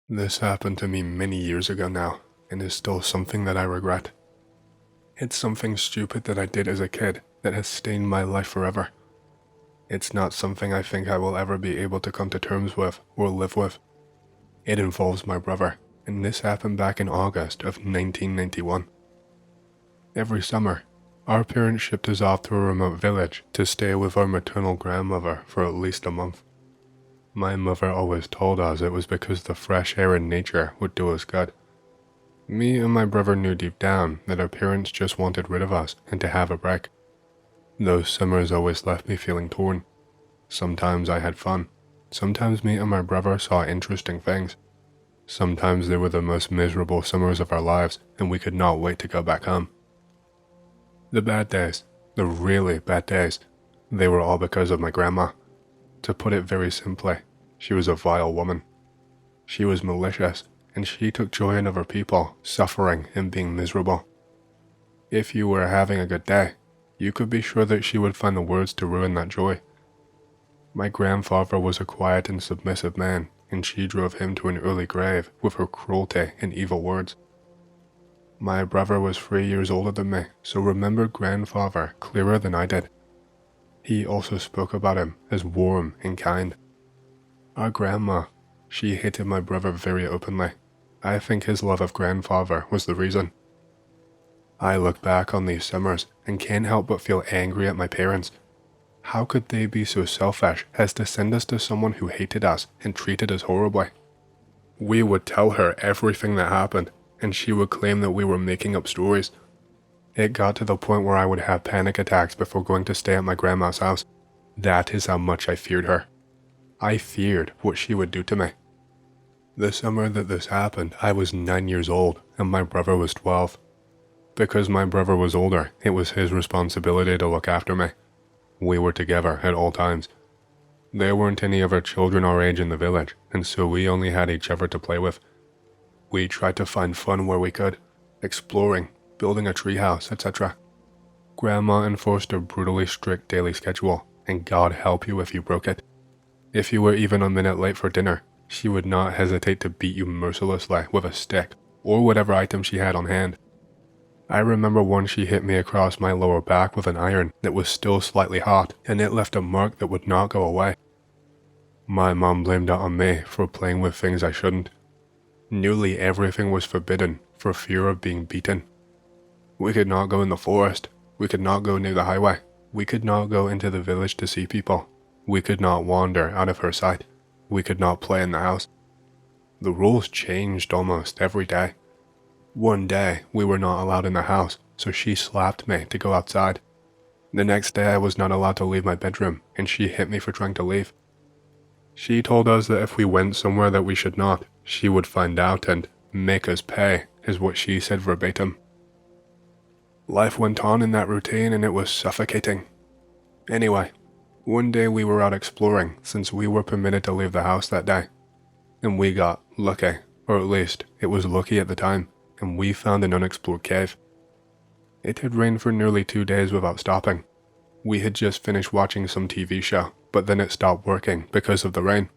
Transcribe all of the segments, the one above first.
This happened to me many years ago now, and is still something that I regret. It's something stupid that I did as a kid that has stained my life forever. It's not something I think I will ever be able to come to terms with or live with. It involves my brother, and this happened back in August of 1991. Every summer, our parents shipped us off to a remote village to stay with our maternal grandmother for at least a month. My mother always told us it was because the fresh air and nature would do us good. Me and my brother knew deep down that our parents just wanted rid of us and to have a break. Those summers always left me feeling torn. Sometimes I had fun. Sometimes me and my brother saw interesting things. Sometimes they were the most miserable summers of our lives and we could not wait to go back home. The bad days, the really bad days, they were all because of my grandma. To put it very simply, she was a vile woman. She was malicious, and she took joy in other people suffering and being miserable. If you were having a good day, you could be sure that she would find the words to ruin that joy. My grandfather was a quiet and submissive man, and she drove him to an early grave with her cruelty and evil words. My brother was 3 years older than me, so remembered grandfather clearer than I did. He also spoke about him as warm and kind. Our grandma, she hated my brother very openly. I think his love of grandfather was the reason. I look back on these summers and can't help but feel angry at my parents. How could they be so selfish as to send us to someone who hated us and treated us horribly? We would tell her everything that happened, and she would claim that we were making up stories. It got to the point where I would have panic attacks before going to stay at my grandma's house. That is how much I feared her. I feared what she would do to me. The summer that this happened, I was 9 years old and my brother was 12. Because my brother was older, it was his responsibility to look after me. We were together at all times. There weren't any other children our age in the village, and so we only had each other to play with. We tried to find fun where we could, exploring, building a treehouse, etc. Grandma enforced a brutally strict daily schedule, and God help you if you broke it. If you were even a minute late for dinner, she would not hesitate to beat you mercilessly with a stick or whatever item she had on hand. I remember once she hit me across my lower back with an iron that was still slightly hot, and it left a mark that would not go away. My mom blamed it on me for playing with things I shouldn't. Nearly everything was forbidden for fear of being beaten. We could not go in the forest. We could not go near the highway. We could not go into the village to see people. We could not wander out of her sight. We could not play in the house. The rules changed almost every day. One day, we were not allowed in the house, so she slapped me to go outside. The next day, I was not allowed to leave my bedroom, and she hit me for trying to leave. She told us that if we went somewhere that we should not, she would find out and make us pay, is what she said verbatim. Life went on in that routine and it was suffocating. Anyway, one day we were out exploring since we were permitted to leave the house that day. And we got lucky, or at least it was lucky at the time, and we found an unexplored cave. It had rained for nearly 2 days without stopping. We had just finished watching some TV show, but then it stopped working because of the rain.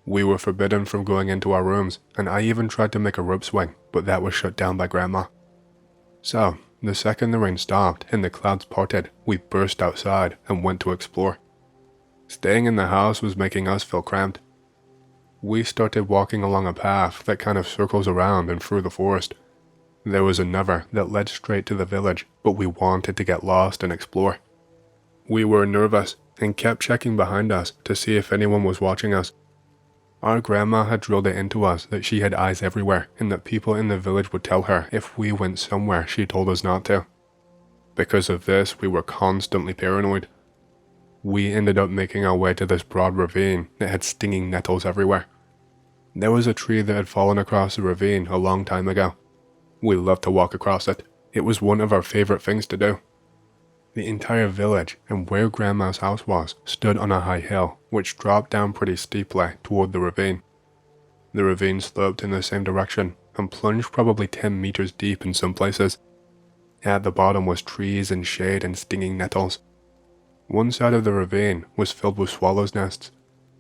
We were forbidden from going into our rooms, and I even tried to make a rope swing, but that was shut down by Grandma. So, the second the rain stopped and the clouds parted, we burst outside and went to explore. Staying in the house was making us feel cramped. We started walking along a path that kind of circles around and through the forest. There was another that led straight to the village, but we wanted to get lost and explore. We were nervous and kept checking behind us to see if anyone was watching us. Our grandma had drilled it into us that she had eyes everywhere and that people in the village would tell her if we went somewhere she told us not to. Because of this, we were constantly paranoid. We ended up making our way to this broad ravine that had stinging nettles everywhere. There was a tree that had fallen across the ravine a long time ago. We loved to walk across it. It was one of our favorite things to do. The entire village and where Grandma's house was stood on a high hill which dropped down pretty steeply toward the ravine. The ravine sloped in the same direction and plunged probably 10 meters deep in some places. At the bottom was trees and shade and stinging nettles. One side of the ravine was filled with swallows' nests.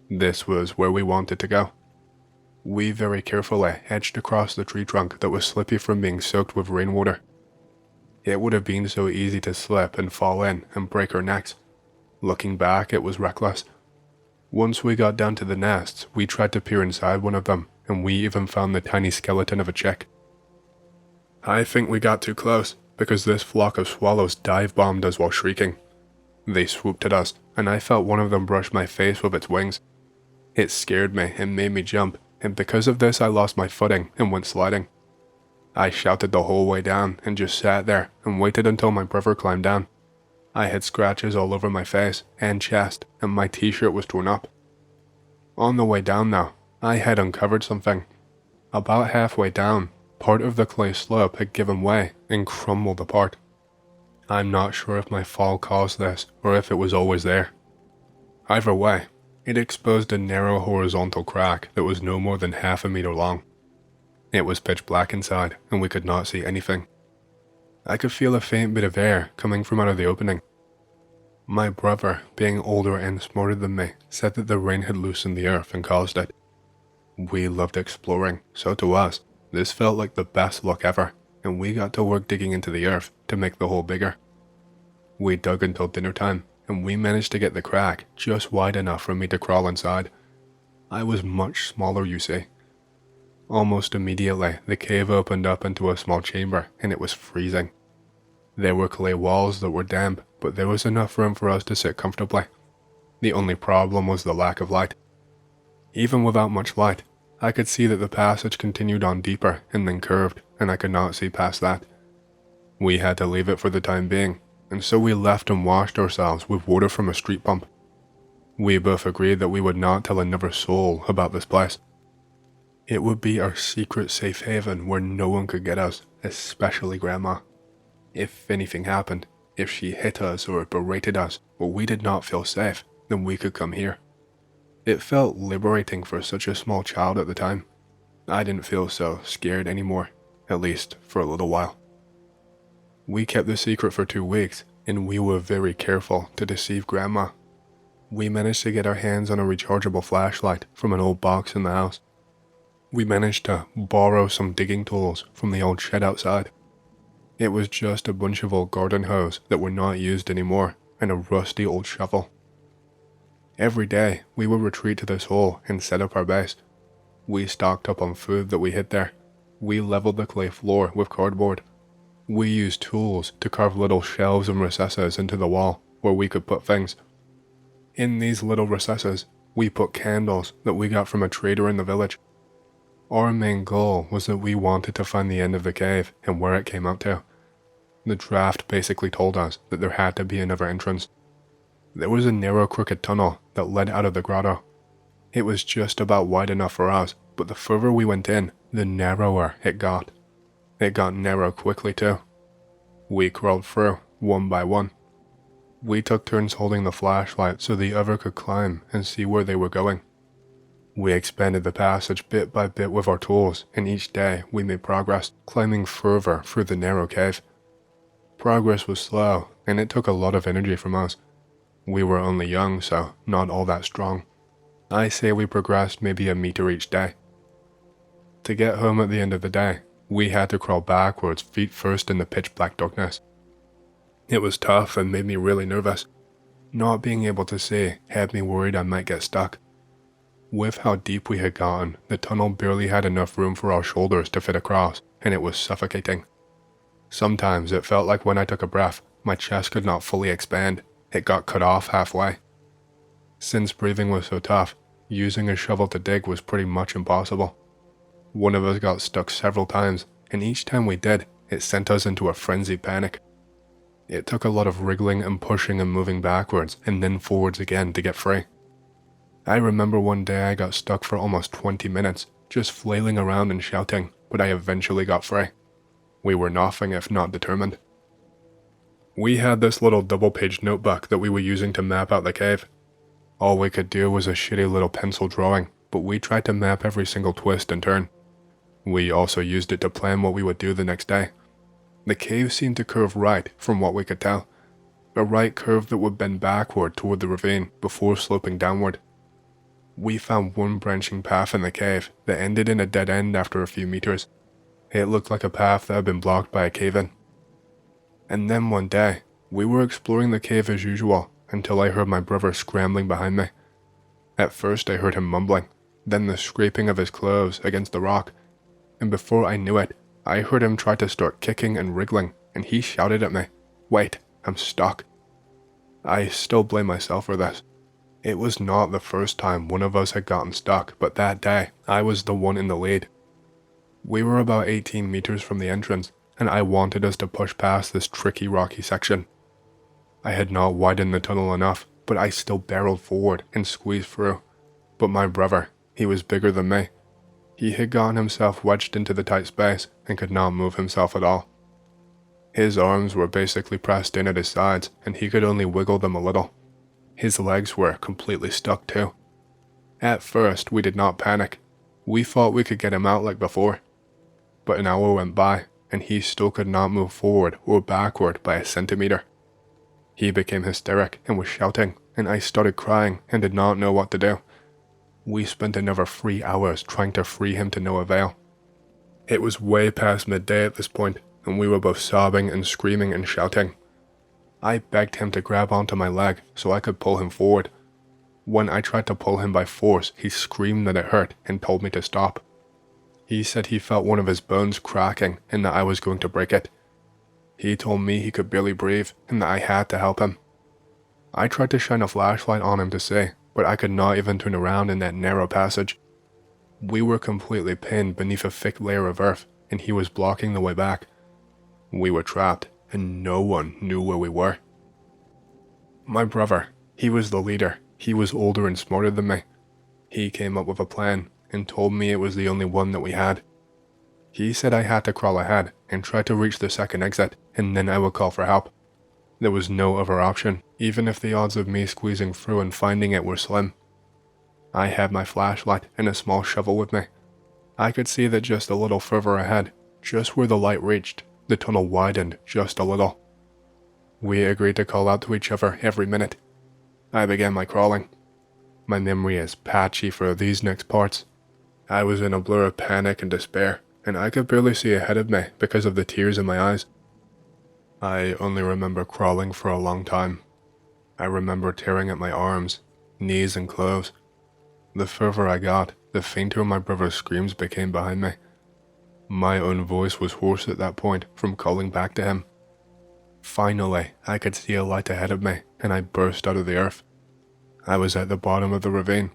This was where we wanted to go. We very carefully edged across the tree trunk that was slippy from being soaked with rainwater. It would have been so easy to slip and fall in and break our necks. Looking back, it was reckless. Once we got down to the nests, we tried to peer inside one of them, and we even found the tiny skeleton of a chick. I think we got too close, because this flock of swallows dive-bombed us while shrieking. They swooped at us, and I felt one of them brush my face with its wings. It scared me and made me jump, and because of this I lost my footing and went sliding. I shouted the whole way down and just sat there and waited until my brother climbed down. I had scratches all over my face and chest, and my t-shirt was torn up. On the way down now, I had uncovered something. About halfway down, part of the clay slope had given way and crumbled apart. I'm not sure if my fall caused this or if it was always there. Either way, it exposed a narrow horizontal crack that was no more than half a meter long. It was pitch black inside, and we could not see anything. I could feel a faint bit of air coming from out of the opening. My brother, being older and smarter than me, said that the rain had loosened the earth and caused it. We loved exploring, so to us, this felt like the best luck ever, and we got to work digging into the earth to make the hole bigger. We dug until dinner time, and we managed to get the crack just wide enough for me to crawl inside. I was much smaller, you see. Almost immediately, the cave opened up into a small chamber, and it was freezing. There were clay walls that were damp, but there was enough room for us to sit comfortably. The only problem was the lack of light. Even without much light, I could see that the passage continued on deeper and then curved, and I could not see past that. We had to leave it for the time being, and so we left and washed ourselves with water from a street pump. We both agreed that we would not tell another soul about this place. It would be our secret safe haven where no one could get us, especially Grandma. If anything happened, if she hit us or berated us, or we did not feel safe, then we could come here. It felt liberating for such a small child at the time. I didn't feel so scared anymore, at least for a little while. We kept the secret for 2 weeks, and we were very careful to deceive Grandma. We managed to get our hands on a rechargeable flashlight from an old box in the house. We managed to borrow some digging tools from the old shed outside. It was just a bunch of old garden hose that were not used anymore and a rusty old shovel. Every day, we would retreat to this hole and set up our base. We stocked up on food that we hid there. We leveled the clay floor with cardboard. We used tools to carve little shelves and recesses into the wall where we could put things. In these little recesses, we put candles that we got from a trader in the village. Our main goal was that we wanted to find the end of the cave and where it came out to. The draft basically told us that there had to be another entrance. There was a narrow crooked tunnel that led out of the grotto. It was just about wide enough for us, but the further we went in, the narrower it got. It got narrow quickly too. We crawled through, one by one. We took turns holding the flashlight so the other could climb and see where they were going. We expanded the passage bit by bit with our tools, and each day we made progress, climbing further through the narrow cave. Progress was slow, and it took a lot of energy from us. We were only young, so not all that strong. I say we progressed maybe a meter each day. To get home at the end of the day, we had to crawl backwards feet first in the pitch black darkness. It was tough and made me really nervous. Not being able to see had me worried I might get stuck. With how deep we had gotten, the tunnel barely had enough room for our shoulders to fit across, and it was suffocating. Sometimes it felt like when I took a breath, my chest could not fully expand. It got cut off halfway. Since breathing was so tough, using a shovel to dig was pretty much impossible. One of us got stuck several times, and each time we did, it sent us into a frenzied panic. It took a lot of wriggling and pushing and moving backwards and then forwards again to get free. I remember one day I got stuck for almost 20 minutes, just flailing around and shouting, but I eventually got free. We were nothing if not determined. We had this little double-page notebook that we were using to map out the cave. All we could do was a shitty little pencil drawing, but we tried to map every single twist and turn. We also used it to plan what we would do the next day. The cave seemed to curve right from what we could tell. A right curve that would bend backward toward the ravine before sloping downward. We found one branching path in the cave that ended in a dead end after a few meters. It looked like a path that had been blocked by a cave-in. And then one day, we were exploring the cave as usual until I heard my brother scrambling behind me. At first I heard him mumbling, then the scraping of his clothes against the rock, and before I knew it, I heard him try to start kicking and wriggling, and he shouted at me, "Wait, I'm stuck." I still blame myself for this. It was not the first time one of us had gotten stuck, but that day, I was the one in the lead. We were about 18 meters from the entrance, and I wanted us to push past this tricky rocky section. I had not widened the tunnel enough, but I still barreled forward and squeezed through. But my brother, he was bigger than me. He had gotten himself wedged into the tight space and could not move himself at all. His arms were basically pressed in at his sides, and he could only wiggle them a little. His legs were completely stuck too. At first, we did not panic. We thought we could get him out like before. But an hour went by, and he still could not move forward or backward by a centimeter. He became hysteric and was shouting, and I started crying and did not know what to do. We spent another 3 hours trying to free him to no avail. It was way past midday at this point, and we were both sobbing and screaming and shouting. I begged him to grab onto my leg so I could pull him forward. When I tried to pull him by force, he screamed that it hurt and told me to stop. He said he felt one of his bones cracking and that I was going to break it. He told me he could barely breathe and that I had to help him. I tried to shine a flashlight on him to see, but I could not even turn around in that narrow passage. We were completely pinned beneath a thick layer of earth, and he was blocking the way back. We were trapped, and no one knew where we were. My brother, he was the leader. He was older and smarter than me. He came up with a plan and told me it was the only one that we had. He said I had to crawl ahead and try to reach the second exit, and then I would call for help. There was no other option, even if the odds of me squeezing through and finding it were slim. I had my flashlight and a small shovel with me. I could see that just a little further ahead, just where the light reached, the tunnel widened just a little. We agreed to call out to each other every minute. I began my crawling. My memory is patchy for these next parts. I was in a blur of panic and despair, and I could barely see ahead of me because of the tears in my eyes. I only remember crawling for a long time. I remember tearing at my arms, knees, and clothes. The further I got, the fainter my brother's screams became behind me. My own voice was hoarse at that point from calling back to him. Finally, I could see a light ahead of me, and I burst out of the earth. I was at the bottom of the ravine.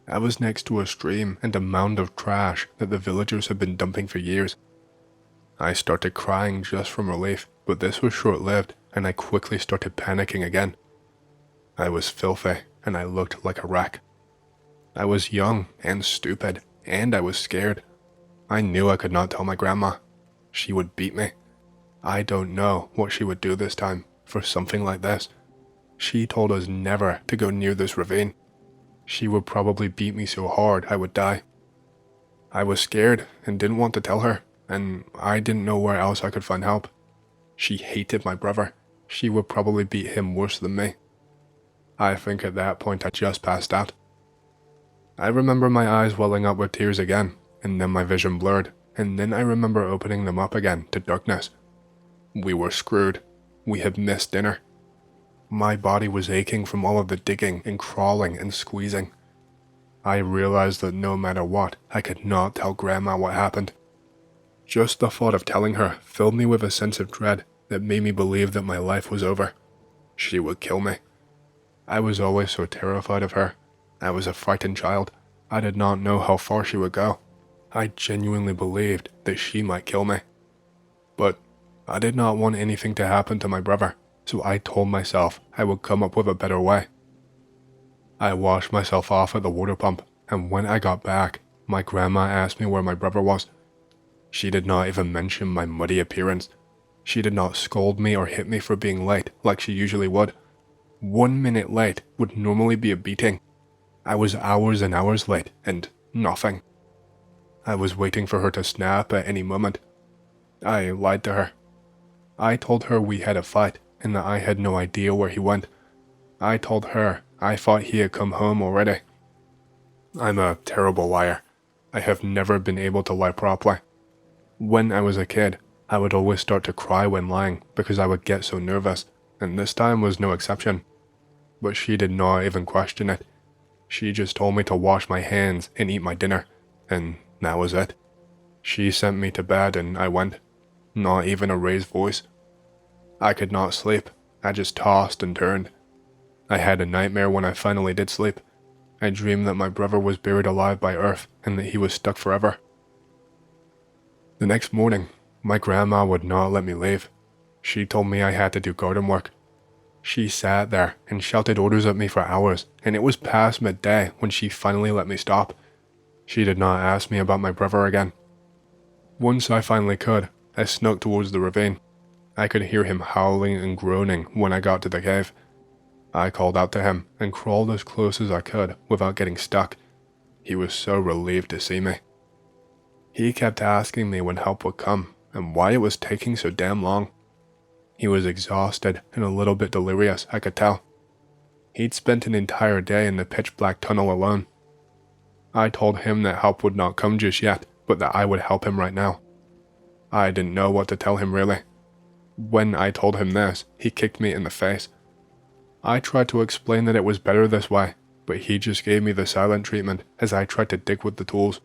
I was next to a stream and a mound of trash that the villagers had been dumping for years. I started crying just from relief, but this was short-lived, and I quickly started panicking again. I was filthy, and I looked like a wreck. I was young and stupid, and I was scared. I knew I could not tell my grandma. She would beat me. I don't know what she would do this time for something like this. She told us never to go near this ravine. She would probably beat me so hard I would die. I was scared and didn't want to tell her, and I didn't know where else I could find help. She hated my brother. She would probably beat him worse than me. I think at that point I just passed out. I remember my eyes welling up with tears again, and then my vision blurred, and then I remember opening them up again to darkness. We were screwed. We had missed dinner. My body was aching from all of the digging and crawling and squeezing. I realized that no matter what, I could not tell Grandma what happened. Just the thought of telling her filled me with a sense of dread that made me believe that my life was over. She would kill me. I was always so terrified of her. I was a frightened child. I did not know how far she would go. I genuinely believed that she might kill me. But I did not want anything to happen to my brother, so I told myself I would come up with a better way. I washed myself off at the water pump, and when I got back, my grandma asked me where my brother was. She did not even mention my muddy appearance. She did not scold me or hit me for being late like she usually would. 1 minute late would normally be a beating. I was hours and hours late, and nothing. I was waiting for her to snap at any moment. I lied to her. I told her we had a fight, and that I had no idea where he went. I told her I thought he had come home already. I'm a terrible liar. I have never been able to lie properly. When I was a kid, I would always start to cry when lying because I would get so nervous, and this time was no exception. But she did not even question it. She just told me to wash my hands and eat my dinner, and that was it. She sent me to bed and I went. Not even a raised voice. I could not sleep. I just tossed and turned. I had a nightmare when I finally did sleep. I dreamed that my brother was buried alive by Earth and that he was stuck forever. The next morning, my grandma would not let me leave. She told me I had to do garden work. She sat there and shouted orders at me for hours, and it was past midday when she finally let me stop. She did not ask me about my brother again. Once I finally could, I snuck towards the ravine. I could hear him howling and groaning when I got to the cave. I called out to him and crawled as close as I could without getting stuck. He was so relieved to see me. He kept asking me when help would come and why it was taking so damn long. He was exhausted and a little bit delirious, I could tell. He'd spent an entire day in the pitch-black tunnel alone. I told him that help would not come just yet, but that I would help him right now. I didn't know what to tell him really. When I told him this, he kicked me in the face. I tried to explain that it was better this way, but he just gave me the silent treatment as I tried to dig with the tools.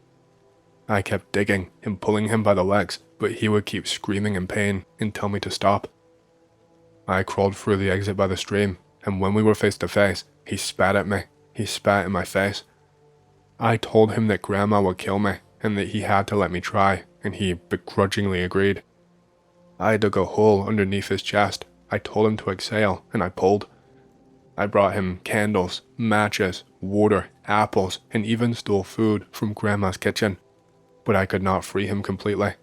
I kept digging and pulling him by the legs, but he would keep screaming in pain and tell me to stop. I crawled through the exit by the stream, and when we were face to face, he spat at me. He spat in my face. I told him that Grandma would kill me and that he had to let me try, and he begrudgingly agreed. I dug a hole underneath his chest. I told him to exhale, and I pulled. I brought him candles, matches, water, apples, and even stole food from Grandma's kitchen. But I could not free him completely.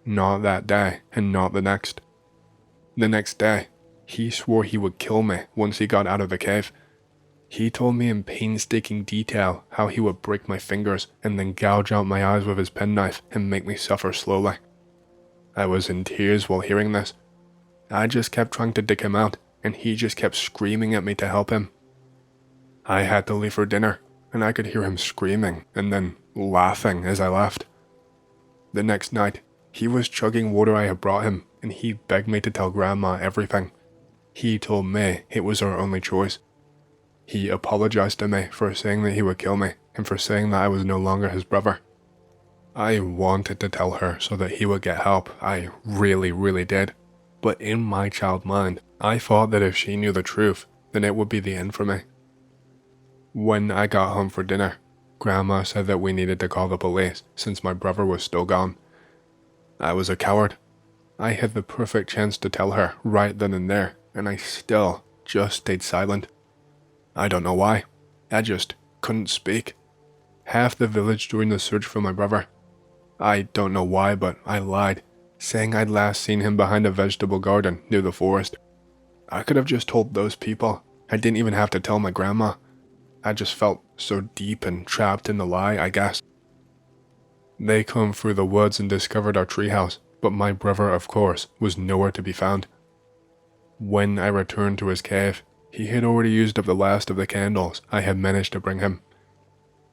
Not that day, and not the next. The next day, he swore he would kill me once he got out of the cave. He told me in painstaking detail how he would break my fingers and then gouge out my eyes with his penknife and make me suffer slowly. I was in tears while hearing this. I just kept trying to dig him out, and he just kept screaming at me to help him. I had to leave for dinner, and I could hear him screaming and then laughing as I left. The next night, he was chugging water I had brought him, and he begged me to tell Grandma everything. He told me it was our only choice. He apologized to me for saying that he would kill me, and for saying that I was no longer his brother. I wanted to tell her so that he would get help, I really did. But in my child mind, I thought that if she knew the truth, then it would be the end for me. When I got home for dinner, Grandma said that we needed to call the police since my brother was still gone. I was a coward. I had the perfect chance to tell her right then and there, and I still just stayed silent. I don't know why. I just couldn't speak. Half the village joined the search for my brother. I don't know why, but I lied, saying I'd last seen him behind a vegetable garden near the forest. I could have just told those people. I didn't even have to tell my grandma. I just felt so deep and trapped in the lie, I guess. They combed through the woods and discovered our treehouse, but my brother, of course, was nowhere to be found. When I returned to his cave, he had already used up the last of the candles I had managed to bring him.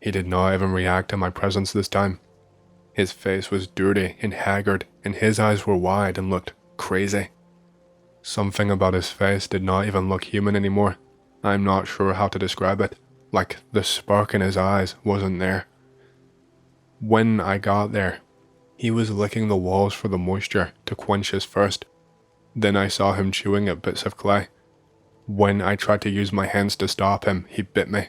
He did not even react to my presence this time. His face was dirty and haggard, and his eyes were wide and looked crazy. Something about his face did not even look human anymore. I'm not sure how to describe it. Like the spark in his eyes wasn't there. When I got there, he was licking the walls for the moisture to quench his thirst. Then I saw him chewing at bits of clay. When I tried to use my hands to stop him, he bit me.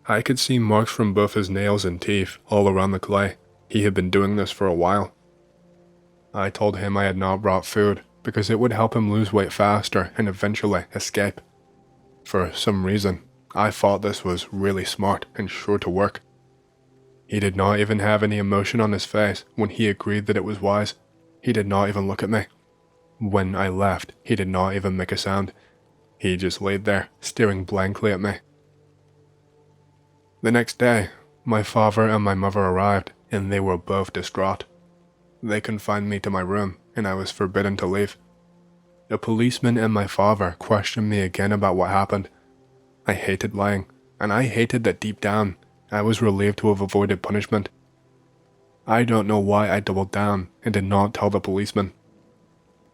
I could see marks from both his nails and teeth all around the clay. He had been doing this for a while. I told him I had not brought food because it would help him lose weight faster and eventually escape. For some reason, I thought this was really smart and sure to work. He did not even have any emotion on his face when he agreed that it was wise. He did not even look at me. When I left, he did not even make a sound. He just laid there, staring blankly at me. The next day, my father and my mother arrived, and they were both distraught. They confined me to my room, and I was forbidden to leave. A policeman and my father questioned me again about what happened. I hated lying, and I hated that deep down, I was relieved to have avoided punishment. I don't know why I doubled down and did not tell the policeman.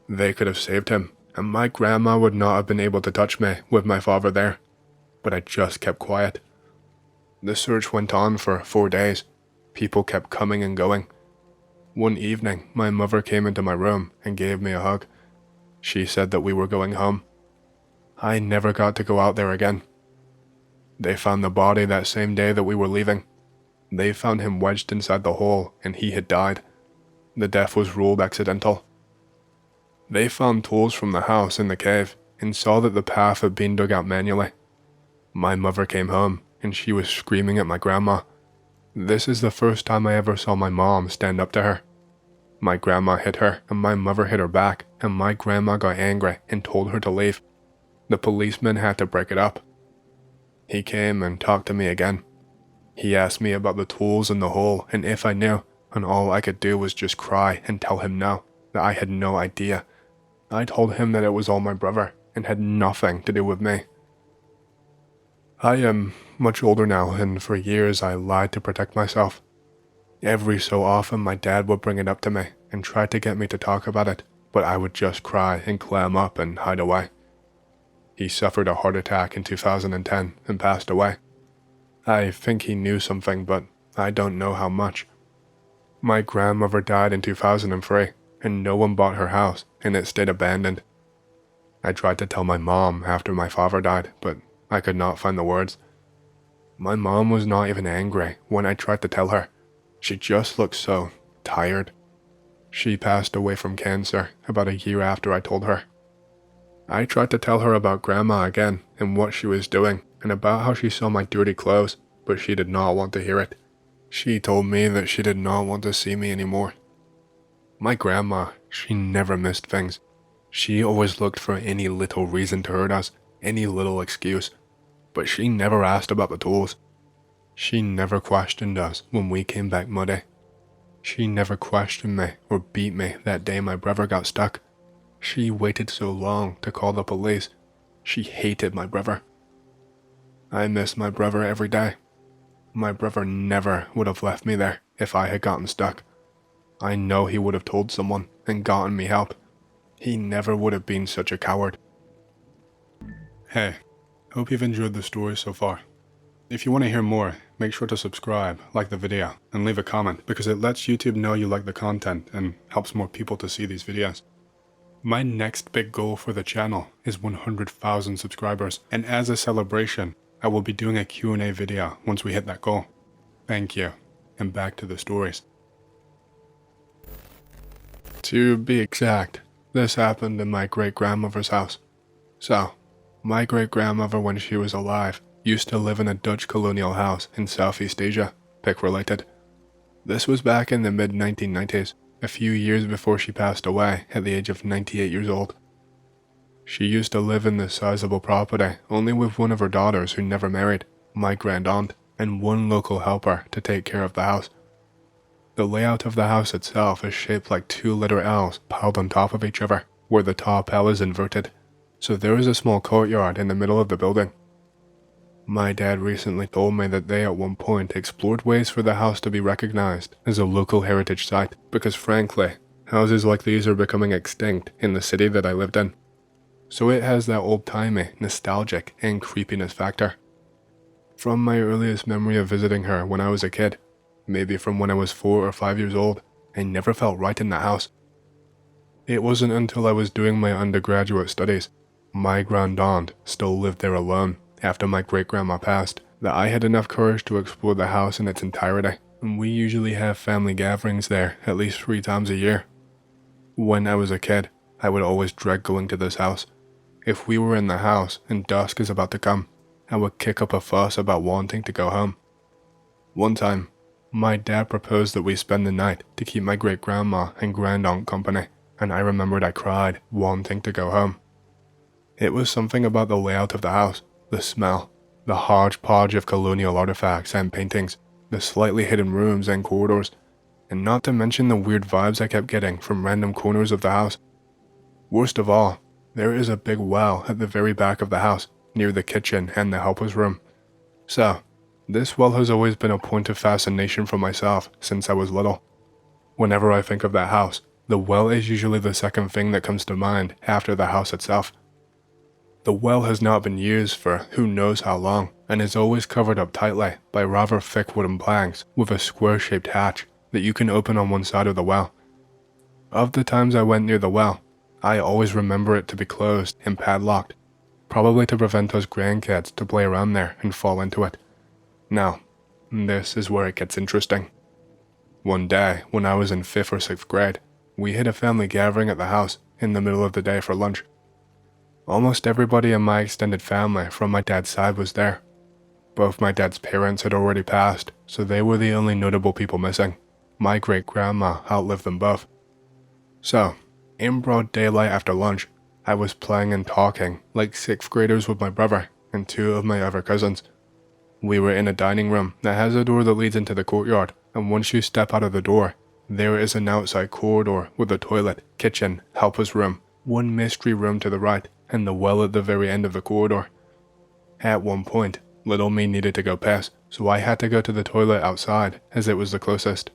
They could have saved him, and my grandma would not have been able to touch me with my father there, but I just kept quiet. The search went on for 4 days. People kept coming and going. One evening, my mother came into my room and gave me a hug. She said that we were going home. I never got to go out there again. They found the body that same day that we were leaving. They found him wedged inside the hole and he had died. The death was ruled accidental. They found tools from the house in the cave and saw that the path had been dug out manually. My mother came home and she was screaming at my grandma. This is the first time I ever saw my mom stand up to her. My grandma hit her and my mother hit her back, and my grandma got angry and told her to leave. The policeman had to break it up. He came and talked to me again. He asked me about the tools in the hole and if I knew, and all I could do was just cry and tell him no, that I had no idea. I told him that it was all my brother and had nothing to do with me. I am much older now, and for years I lied to protect myself. Every so often my dad would bring it up to me and try to get me to talk about it, but I would just cry and clam up and hide away. He suffered a heart attack in 2010 and passed away. I think he knew something, but I don't know how much. My grandmother died in 2003, and no one bought her house, and it stayed abandoned. I tried to tell my mom after my father died, but I could not find the words. My mom was not even angry when I tried to tell her. She just looked so tired. She passed away from cancer about a year after I told her. I tried to tell her about Grandma again and what she was doing and about how she saw my dirty clothes, but she did not want to hear it. She told me that she did not want to see me anymore. My grandma, she never missed things. She always looked for any little reason to hurt us, any little excuse, but she never asked about the tools. She never questioned us when we came back muddy. She never questioned me or beat me that day my brother got stuck. She waited so long to call the police. She hated my brother. I miss my brother every day. My brother never would have left me there if I had gotten stuck. I know he would have told someone and gotten me help. He never would have been such a coward. Hey, hope you've enjoyed the story so far. If you want to hear more, make sure to subscribe, like the video, and leave a comment because it lets YouTube know you like the content and helps more people to see these videos. My next big goal for the channel is 100,000 subscribers, and as a celebration, I will be doing a Q&A video once we hit that goal. Thank you, and back to the stories. To be exact, this happened in my great-grandmother's house. So, my great-grandmother when she was alive used to live in a Dutch colonial house in Southeast Asia, pick related. This was back in the mid-1990s, a few years before she passed away at the age of 98 years old. She used to live in this sizable property only with one of her daughters who never married, my grand-aunt, and one local helper to take care of the house. The layout of the house itself is shaped like two letter L's piled on top of each other, where the top L is inverted, so there is a small courtyard in the middle of the building. My dad recently told me that they at one point explored ways for the house to be recognized as a local heritage site because frankly, houses like these are becoming extinct in the city that I lived in. So it has that old-timey, nostalgic, and creepiness factor. From my earliest memory of visiting her when I was a kid, maybe from when I was 4 or 5 years old, I never felt right in the house. It wasn't until I was doing my undergraduate studies, my grand-aunt still lived there alone after my great-grandma passed, that I had enough courage to explore the house in its entirety, and we usually have family gatherings there at least 3 times a year. When I was a kid, I would always dread going to this house. If we were in the house and dusk is about to come, I would kick up a fuss about wanting to go home. One time, my dad proposed that we spend the night to keep my great-grandma and grand-aunt company, and I remembered I cried, wanting to go home. It was something about the layout of the house, the smell, the hodgepodge of colonial artifacts and paintings, the slightly hidden rooms and corridors, and not to mention the weird vibes I kept getting from random corners of the house. Worst of all, there is a big well at the very back of the house, near the kitchen and the helper's room. So, This well has always been a point of fascination for myself since I was little. Whenever I think of that house, the well is usually the second thing that comes to mind after the house itself. The well has not been used for who knows how long, and is always covered up tightly by rather thick wooden planks with a square-shaped hatch that you can open on one side of the well. Of the times I went near the well, I always remember it to be closed and padlocked, probably to prevent us grandkids to play around there and fall into it. Now, this is where it gets interesting. One day, when I was in 5th or 6th grade, we had a family gathering at the house in the middle of the day for lunch. Almost everybody in my extended family from my dad's side was there. Both my dad's parents had already passed, so they were the only notable people missing. My great-grandma outlived them both. So, in broad daylight after lunch, I was playing and talking like 6th graders with my brother and 2 of my other cousins. We were in a dining room that has a door that leads into the courtyard, and once you step out of the door, there is an outside corridor with a toilet, kitchen, helper's room, one mystery room to the right, and the well at the very end of the corridor. At one point, little me needed to go piss, so I had to go to the toilet outside as it was the closest.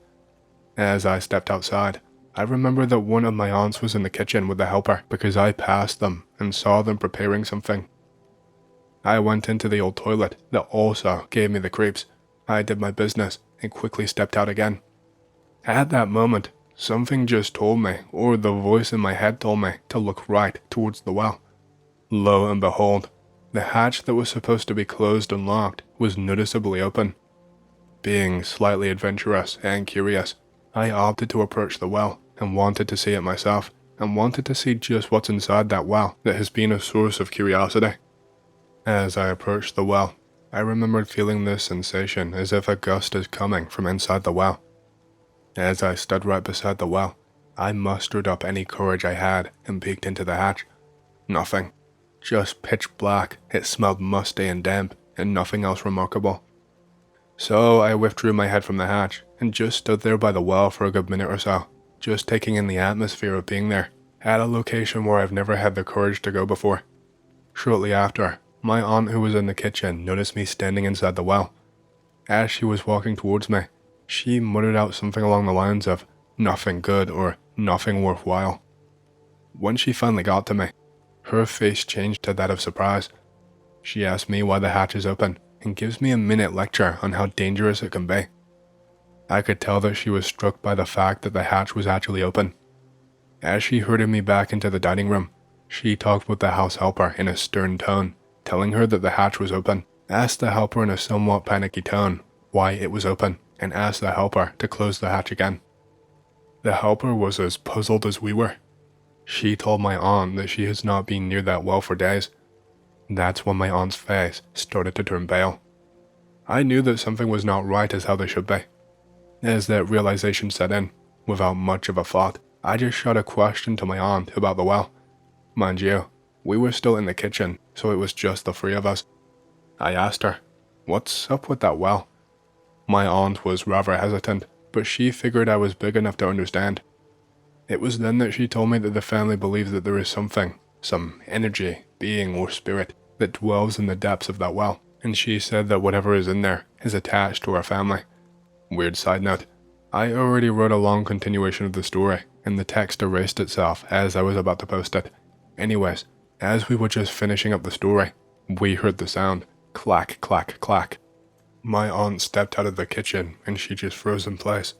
As I stepped outside, I remember that one of my aunts was in the kitchen with the helper because I passed them and saw them preparing something. I went into the old toilet that also gave me the creeps. I did my business and quickly stepped out again. At that moment, something just told me, or the voice in my head told me, to look right towards the well. Lo and behold, the hatch that was supposed to be closed and locked was noticeably open. Being slightly adventurous and curious, I opted to approach the well and wanted to see it myself, and wanted to see just what's inside that well that has been a source of curiosity. As I approached the well, I remembered feeling this sensation as if a gust is coming from inside the well. As I stood right beside the well, I mustered up any courage I had and peeked into the hatch. Nothing. Just pitch black. It smelled musty and damp, and nothing else remarkable. So I withdrew my head from the hatch and just stood there by the well for a good minute or so, just taking in the atmosphere of being there, at a location where I've never had the courage to go before. Shortly after, my aunt who was in the kitchen noticed me standing inside the well. As she was walking towards me, she muttered out something along the lines of nothing good or nothing worthwhile. When she finally got to me, her face changed to that of surprise. She asked me why the hatch is open and gives me a minute lecture on how dangerous it can be. I could tell that she was struck by the fact that the hatch was actually open. As she herded me back into the dining room, she talked with the house helper in a stern tone, telling her that the hatch was open, asked the helper in a somewhat panicky tone why it was open, and asked the helper to close the hatch again. The helper was as puzzled as we were. She told my aunt that she has not been near that well for days. That's when my aunt's face started to turn pale. I knew that something was not right as how they should be. As that realization set in, without much of a thought, I just shot a question to my aunt about the well. Mind you, we were still in the kitchen, so it was just the 3 of us. I asked her, "What's up with that well?" My aunt was rather hesitant, but she figured I was big enough to understand. It was then that she told me that the family believes that there is something, some energy, being, or spirit, that dwells in the depths of that well, and she said that whatever is in there is attached to our family. Weird side note, I already wrote a long continuation of the story, and the text erased itself as I was about to post it. Anyways, as we were just finishing up the story, we heard the sound, clack, clack, clack. My aunt stepped out of the kitchen and she just froze in place.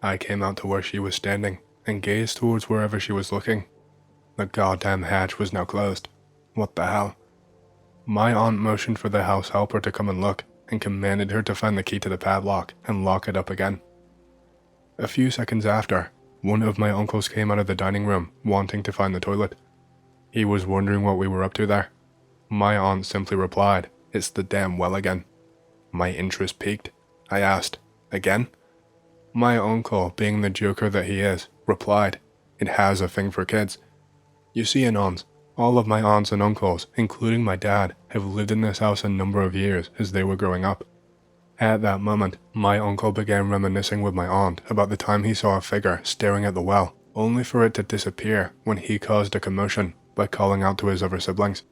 I came out to where she was standing and gazed towards wherever she was looking. The goddamn hatch was now closed. What the hell? My aunt motioned for the house helper to come and look and commanded her to find the key to the padlock and lock it up again. A few seconds after, one of my uncles came out of the dining room wanting to find the toilet. He was wondering what we were up to there. My aunt simply replied, "It's the damn well again." My interest piqued. I asked, "Again?" My uncle, being the joker that he is, replied, "It has a thing for kids. You see, in aunts, all of my aunts and uncles, including my dad, have lived in this house a number of years as they were growing up." At that moment, my uncle began reminiscing with my aunt about the time he saw a figure staring at the well, only for it to disappear when he caused a commotion by calling out to his other siblings.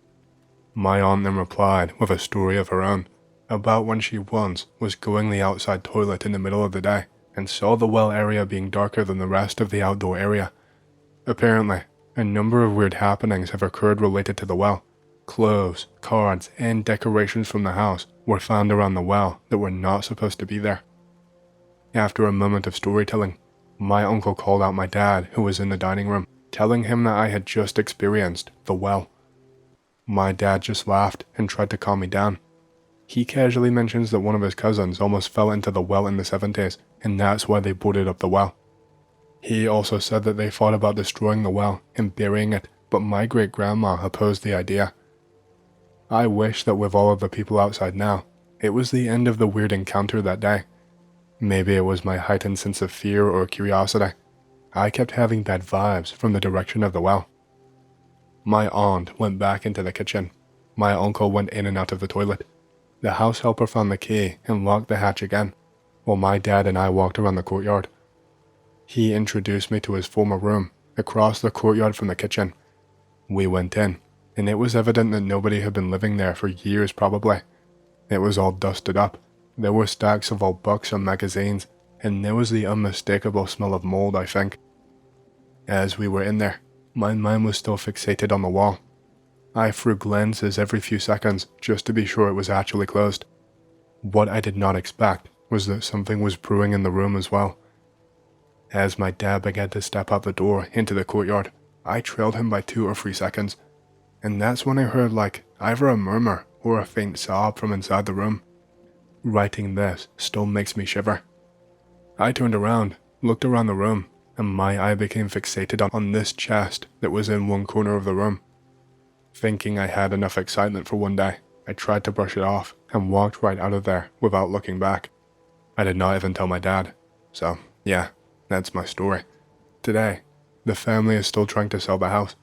My aunt then replied with a story of her own, about when she once was going the outside toilet in the middle of the day and saw the well area being darker than the rest of the outdoor area. Apparently, a number of weird happenings have occurred related to the well. Clothes, cards, and decorations from the house were found around the well that were not supposed to be there. After a moment of storytelling, my uncle called out my dad, who was in the dining room, telling him that I had just experienced the well. My dad just laughed and tried to calm me down. He casually mentions that one of his cousins almost fell into the well in the 70s, and that's why they boarded up the well. He also said that they thought about destroying the well and burying it, but my great-grandma opposed the idea. I wish that with all of the people outside now, it was the end of the weird encounter that day. Maybe it was my heightened sense of fear or curiosity. I kept having bad vibes from the direction of the well. My aunt went back into the kitchen. My uncle went in and out of the toilet. The house helper found the key and locked the hatch again, while my dad and I walked around the courtyard. He introduced me to his former room, across the courtyard from the kitchen. We went in, and it was evident that nobody had been living there for years probably. It was all dusted up. There were stacks of old books and magazines, and there was the unmistakable smell of mold, I think. As we were in there, my mind was still fixated on the wall. I threw glances every few seconds just to be sure it was actually closed. What I did not expect was that something was brewing in the room as well. As my dad began to step out the door into the courtyard, I trailed him by 2 or 3 seconds, and that's when I heard either a murmur or a faint sob from inside the room. Writing this still makes me shiver. I turned around, looked around the room, and my eye became fixated on this chest that was in one corner of the room. Thinking I had enough excitement for one day, I tried to brush it off and walked right out of there without looking back. I did not even tell my dad, so yeah, that's my story. Today, the family is still trying to sell the house.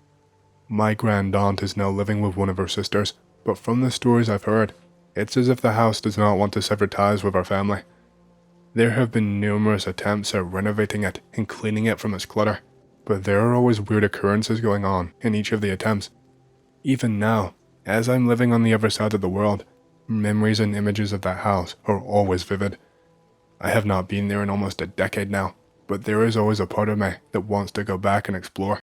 My grand-aunt is now living with one of her sisters, but from the stories I've heard, it's as if the house does not want to sever ties with our family. There have been numerous attempts at renovating it and cleaning it from its clutter, but there are always weird occurrences going on in each of the attempts. Even now, as I'm living on the other side of the world, memories and images of that house are always vivid. I have not been there in almost a decade now, but there is always a part of me that wants to go back and explore.